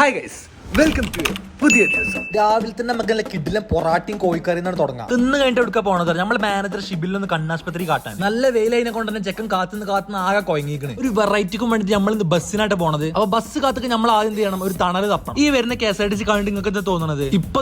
Hi guys, welcome to പുതിയ ദിവസം. രാവിലെ തന്നെ നമുക്ക് കിഡിലും പൊറാട്ടിയും കോഴിക്കറിയും തുടങ്ങാം. തിന്ന് കഴിഞ്ഞിട്ട് എടുക്കാൻ പോണത് നമ്മൾ മാനേജർ ഷിബിലൊന്ന് കണ്ണാശുപത്രി കാട്ടാൻ. നല്ല വെയിലതിനെ കൊണ്ട് തന്നെ ചെക്കൻ കാത്തുനിന്ന് ആകെ കൊയങ്ങിക്കണ്. ഒരു വെറൈറ്റിക്കും വേണ്ടിട്ട് നമ്മൾ ഇന്ന് ബസ്സിനായിട്ട് പോണത്. അപ്പൊ ബസ് കാത്തൊക്കെ നമ്മൾ ആദ്യം എന്ത് ചെയ്യണം, ഒരു തണല് തപ്പണം. ഈ വരുന്ന KSRTC കണ്ടിട്ട് നിങ്ങൾക്ക് എന്താ തോന്നുന്നത്? ഇപ്പൊ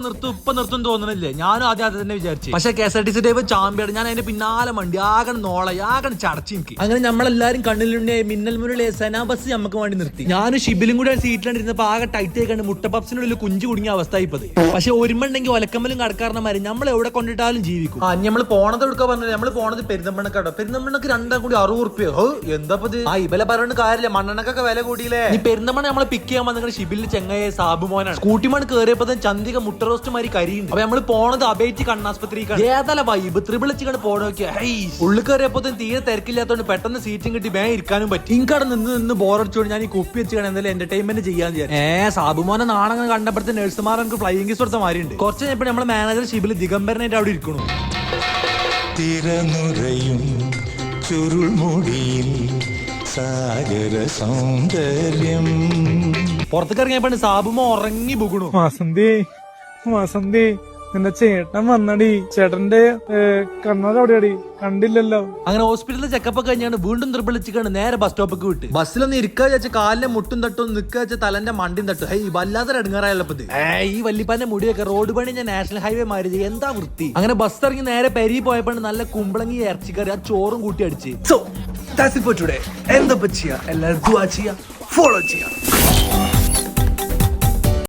നിർത്തും തോന്നണില്ലേ? ഞാനും ആദ്യം അത് തന്നെ വിചാരിച്ചു. പക്ഷെ KSRTC ഡ്രൈവർ ചാമ്പ്യാണ്. ഞാൻ അതിന്റെ പിന്നാലെ വണ്ടി ആകെ നോളയാകെ ചടച്ചു എനിക്ക്. അങ്ങനെ നമ്മളെല്ലാരും കണ്ണിലുണ്ടെ മിന്നൽ മുരളി സെനാ ബസ് നമുക്ക് വേണ്ടി നിർത്തി. ഞാനും ഷിബിലും കൂടെ സീറ്റിലാണ്ടിരുന്നപ്പോ ആകെ ടൈറ്റ് ആയി കണ്ട് മുട്ടപ്പപ്സിനുള്ളിൽ കുഞ്ചു കുടുങ്ങിയ അവസ്ഥ ഇപ്പത്. പക്ഷെ ഒരുമുണ്ടെങ്കിൽ ഒലക്കമ്മലും കടക്കാരന്മാര് നമ്മൾ എവിടെ കൊണ്ടിട്ടാലും ജീവിക്കും. നമ്മൾ പോണത് എടുക്കാൻ പറഞ്ഞത് നമ്മൾ പോണത് പെരുന്തമണ്ണക്കാട്ടോ. പെരുന്തമണ്ണക്ക് 2 കൂടി 60 റുപ്യ. എന്തപ്പത്? ഇവലെ പറഞ്ഞ കാര്യമില്ല, മണ്ണെണ്ണക്കൊക്കെ വില കൂടിയില്ലേ. ഈ പെരുന്തമണ്ണ നമ്മളെ പിക്ക് ചെയ്യാൻ വന്ന ഷിബിലിന് ചെങ്ങയെ സാബുമോനാണ്. സ്കൂട്ടി മണ്ണ് കയറിയപ്പോ ചന്തിക മുട്ട റോസ്റ്റ് മാതിരി കരിയുണ്ട്. അപ്പൊ നമ്മള് പോണത് അബേറ്റ് കണ്ണാസ്പത്രിക്കാണ്. ഏതല വൈബ് ത്രിപിളിച്ചിട്ട് പോണോക്കിയ ഉള്ളിൽ കയറിയപ്പോ തീരെ തിരക്കില്ലാത്തോണ്ട് പെട്ടെന്ന് സീറ്റും കിട്ടി വേ ഇരിക്കാനും പറ്റും. ഇങ്ങടെ നിന്ന് ബോറടിച്ചോണ്ട് ഞാൻ ഈ കുപ്പി വെച്ചാണ് എന്തായാലും എന്റർടൈൻമെന്റ് ചെയ്യാൻ വിചാരിച്ചു. സാബുമോനെ നാണങ്ങൾ കണ്ടപ്പോഴത്തെ നഴ്സുമാർ നമുക്ക് ഫ്ലൈയിങ് കിസ് കൊടുത്ത മാറിയുണ്ട്. കുറച്ച് കഴിഞ്ഞപ്പോൾ നമ്മളെ മാനേജർ ഷിബിൽ ദിഗംബരനായിട്ട് അവിടെ ഇരിക്കണു. തിരനുറയും ചുരുൾമുടിയിൽ സാഗര സൗന്ദര്യം. പുറത്തേക്ക് ഇറങ്ങിയപ്പോ സാബുമോ ഉറങ്ങി പോകുന്നു. വസന്തി നിന്റെ ചേട്ടൻ വന്നടി. ചേട്ടന്റെ കണ്ണട എവിടെയാടി? കണ്ടില്ലല്ലോ. അങ്ങനെ ഹോസ്പിറ്റലിൽ ചെക്കപ്പ് കഴിഞ്ഞാണ് വീണ്ടും ത്രിപിളിച്ചിക്കാണ് നേരെ ബസ് സ്റ്റോപ്പിക്ക് വിട്ട്. ബസ്സിലൊന്ന് ഇരിക്കുക വെച്ച കാലിന്റെ മുട്ടും തട്ടും നിൽക്കുക വെച്ച തലന്റെ മണ്ടിയും തട്ടും. വല്ലാതെ അടുങ്ങാറായപ്പോ ഈ വല്ലിപ്പാന്റെ മുടിയൊക്കെ റോഡ് പണി ഞാൻ നാഷണൽ ഹൈവേ മാറി എന്താ വൃത്തി. അങ്ങനെ ബസ് ഇറങ്ങി നേരെ പെരി പോയപ്പോ നല്ല കുമ്പളങ്ങി ഇറച്ചിക്കറി ആ ചോറും കൂട്ടി അടിച്ച്. So that's it for today. എന്താ ചെയ്യാ, എല്ലാവരും ദുആ ചെയ്യാ, ഫോളോ ചെയ്യാ.